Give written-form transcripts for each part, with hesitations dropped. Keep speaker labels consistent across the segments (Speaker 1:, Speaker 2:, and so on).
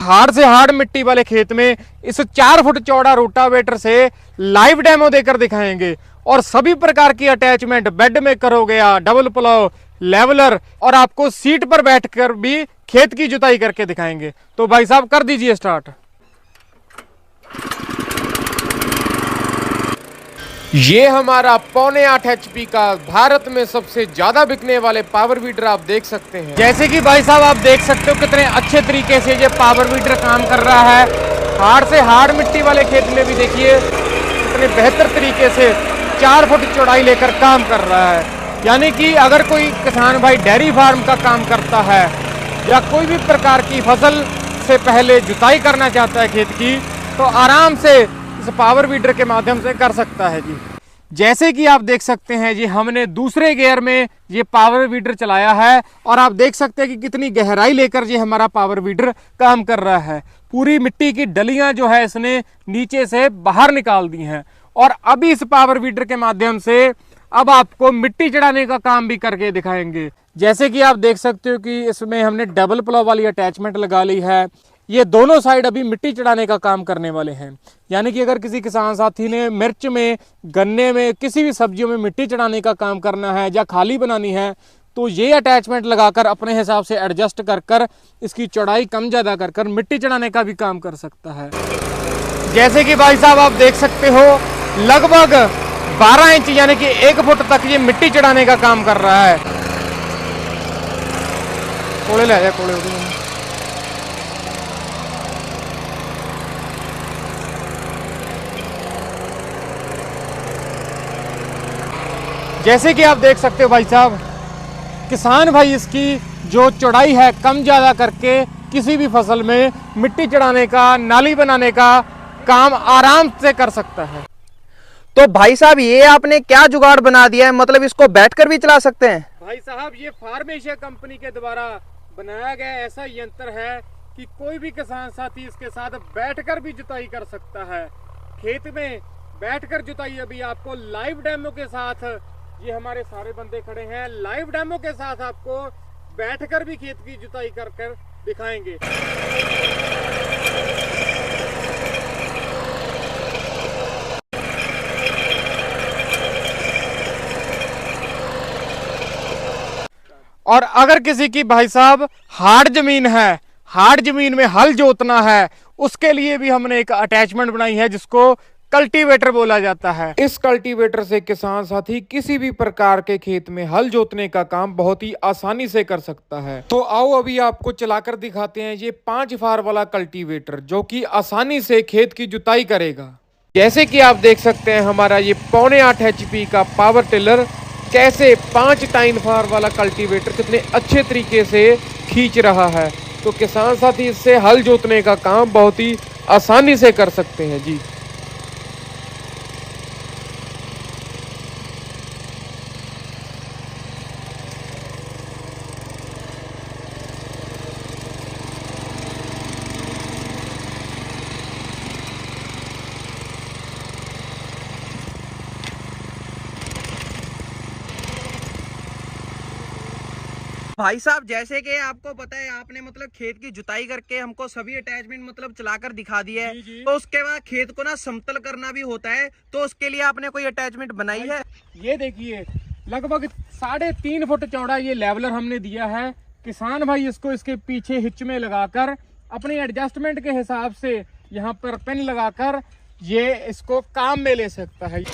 Speaker 1: Hard से hard मिट्टी वाले खेत में इस 4 फुट चौड़ा रोटावेटर से लाइव डेमो देकर दिखाएंगे और सभी प्रकार की अटैचमेंट बेड मेकर हो गया, डबल प्लाव, लेवलर और आपको सीट पर बैठकर भी खेत की जुताई करके दिखाएंगे। तो भाई साहब कर दीजिए स्टार्ट। ये हमारा 1.25 HP का भारत में सबसे ज्यादा बिकने वाले पावर वीडर आप देख सकते हैं। जैसे कि भाई साहब आप देख सकते हो कितने अच्छे तरीके से ये पावर वीडर काम कर रहा है। हार्ड से हार्ड मिट्टी वाले खेत में भी देखिए कितने बेहतर तरीके से 4 फुट चौड़ाई लेकर काम कर रहा है। यानी कि अगर कोई किसान भाई डेयरी फार्म का काम करता है या कोई भी प्रकार की फसल से पहले जुताई करना चाहता है खेत की, तो आराम से इस पावर वीडर के माध्यम से कर सकता है जी। जैसे कि आप देख सकते हैं जी, हमने दूसरे गियर में ये पावर वीडर चलाया है और आप देख सकते हैं कि कितनी गहराई लेकर ये हमारा पावर वीडर काम कर रहा है। पूरी मिट्टी की डलियां जो है इसने नीचे से बाहर निकाल दी हैं और अभी इस पावर वीडर के माध्यम से अब आपको मिट्टी चढ़ाने का काम भी करके दिखाएंगे। जैसे कि आप देख सकते हो कि इसमें हमने डबल प्लाव वाली अटैचमेंट लगा ली है। ये दोनों साइड अभी मिट्टी चढ़ाने का काम करने वाले हैं। यानी कि अगर किसी किसान साथी ने मिर्च में, गन्ने में, किसी भी सब्जियों में मिट्टी चढ़ाने का काम करना है या खाली बनानी है, तो ये अटैचमेंट लगाकर अपने हिसाब से एडजस्ट कर कर इसकी चौड़ाई कम ज़्यादा कर कर मिट्टी चढ़ाने का भी काम कर सकता है। जैसे कि भाई साहब आप देख सकते हो लगभग 12 इंच यानी कि 1 फुट तक ये मिट्टी चढ़ाने का काम कर रहा है। कोड़े ले जाए, कोड़े उठे। जैसे कि आप देख सकते हो भाई साहब, किसान भाई इसकी जो चौड़ाई है कम ज़्यादा करके किसी भी फसल में मिट्टी चढ़ाने का, नाली बनाने का काम आराम से कर सकता है।
Speaker 2: तो भाई साहब ये आपने क्या जुगाड़ बना दिया है, मतलब इसको बैठकर भी चला सकते हैं?
Speaker 1: भाई साहब ये फार्मेशिया कंपनी के द्वारा बनाया गया ऐसा यंत्र है कि कोई भी किसान साथी इसके साथ बैठकर भी जुताई कर सकता है। खेत में बैठकर जुताई अभी आपको लाइव डेमो के साथ, ये हमारे सारे बंदे खड़े हैं, लाइव डेमो के साथ आपको बैठकर भी खेत की जुताई कर कर दिखाएंगे। और अगर किसी की भाई साहब हार्ड जमीन है, हार्ड जमीन में हल जोतना है, उसके लिए भी हमने एक अटैचमेंट बनाई है जिसको कल्टीवेटर बोला जाता है। इस कल्टीवेटर से किसान साथी किसी भी प्रकार के खेत में हल जोतने का काम बहुत ही आसानी से कर सकता है। तो आओ अभी आपको चलाकर दिखाते हैं ये 5 फार वाला कल्टीवेटर जो कि आसानी से खेत की जुताई करेगा। जैसे कि आप देख सकते हैं हमारा ये 1.25 HP का पावर टिलर कैसे 5 टाइन फार वाला कल्टीवेटर कितने अच्छे तरीके से खींच रहा है। तो किसान साथी इससे हल जोतने का काम बहुत ही आसानी से कर सकते हैं जी।
Speaker 2: भाई साहब जैसे कि आपको पता है, आपने मतलब खेत की जुताई करके हमको सभी अटैचमेंट मतलब चलाकर दिखा दिया है। तो उसके बाद खेत को ना समतल करना भी होता है, तो उसके लिए आपने कोई अटैचमेंट बनाई है?
Speaker 1: ये देखिए लगभग 3.5 फुट चौड़ा ये लेवलर हमने दिया है। किसान भाई इसको इसके पीछे हिच में लगाकर अपने एडजस्टमेंट के हिसाब से यहाँ पर पिन लगाकर ये इसको काम में ले सकता है।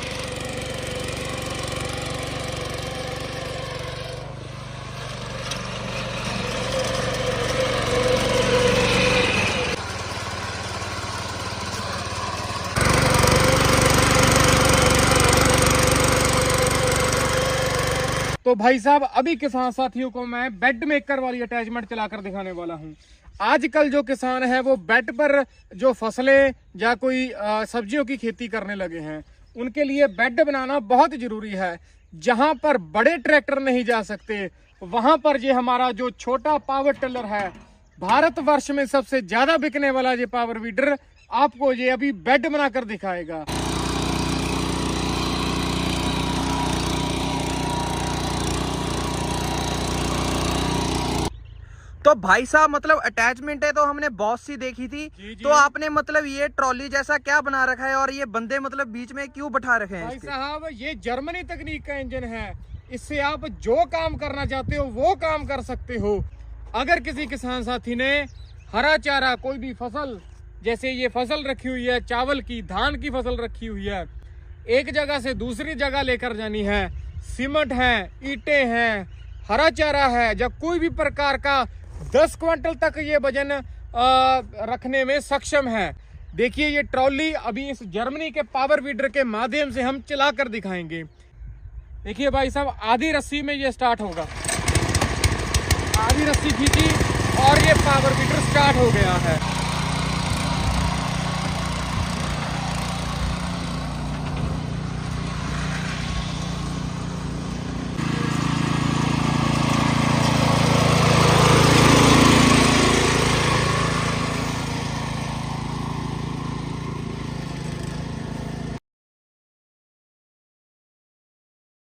Speaker 1: तो भाई साहब अभी किसान साथियों को मैं बेड मेकर वाली अटैचमेंट चलाकर दिखाने वाला हूं। आजकल जो किसान है वो बेड पर जो फसलें या कोई सब्जियों की खेती करने लगे हैं, उनके लिए बेड बनाना बहुत जरूरी है। जहां पर बड़े ट्रैक्टर नहीं जा सकते वहां पर ये हमारा जो छोटा पावर टिलर है, भारतवर्ष में सबसे ज्यादा बिकने वाला ये पावर वीडर आपको ये अभी बेड बनाकर दिखाएगा।
Speaker 2: तो भाई साहब मतलब अटैचमेंट है तो हमने बहुत सी देखी थी। तो आपने मतलब ये ट्रॉली जैसा क्या बना रखा है और ये बंदे मतलब बीच में क्यों बैठा रखे हैं?
Speaker 1: भाई साहब ये जर्मनी तकनीक का इंजन है, इससे आप जो काम करना चाहते हो वो काम कर सकते हो। अगर किसी किसान साथी ने हरा चारा कोई भी फसल, जैसे ये फसल रखी हुई है चावल की, धान की फसल रखी हुई है, एक जगह से दूसरी जगह लेकर जानी है, सीमेंट है, ईंटें हैं, हरा चारा है, जब कोई भी प्रकार का 10 क्विंटल तक ये वजन रखने में सक्षम है। देखिए ये ट्रॉली अभी इस जर्मनी के पावर वीडर के माध्यम से हम चलाकर दिखाएंगे। देखिए भाई साहब आधी रस्सी में ये स्टार्ट होगा, आधी रस्सी खींची और ये पावर वीडर स्टार्ट हो गया है।